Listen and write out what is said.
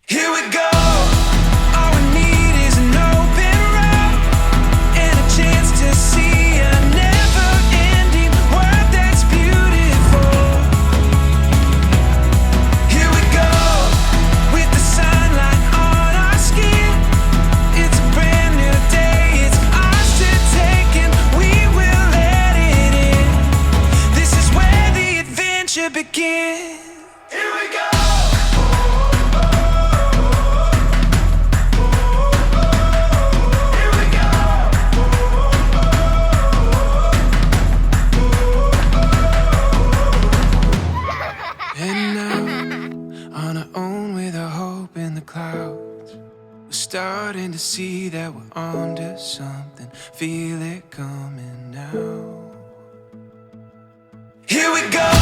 Here we go. All we need is an open road and a chance to see a never-ending world that's beautiful. Here we go, with the sunlight on our skin. It's a brand new day, it's ours to take and we will let it in. This is where the adventure begins. Here we go. And now, on our own with our hope in the clouds, we're starting to see that we're onto something. Feel it coming now. Here we go.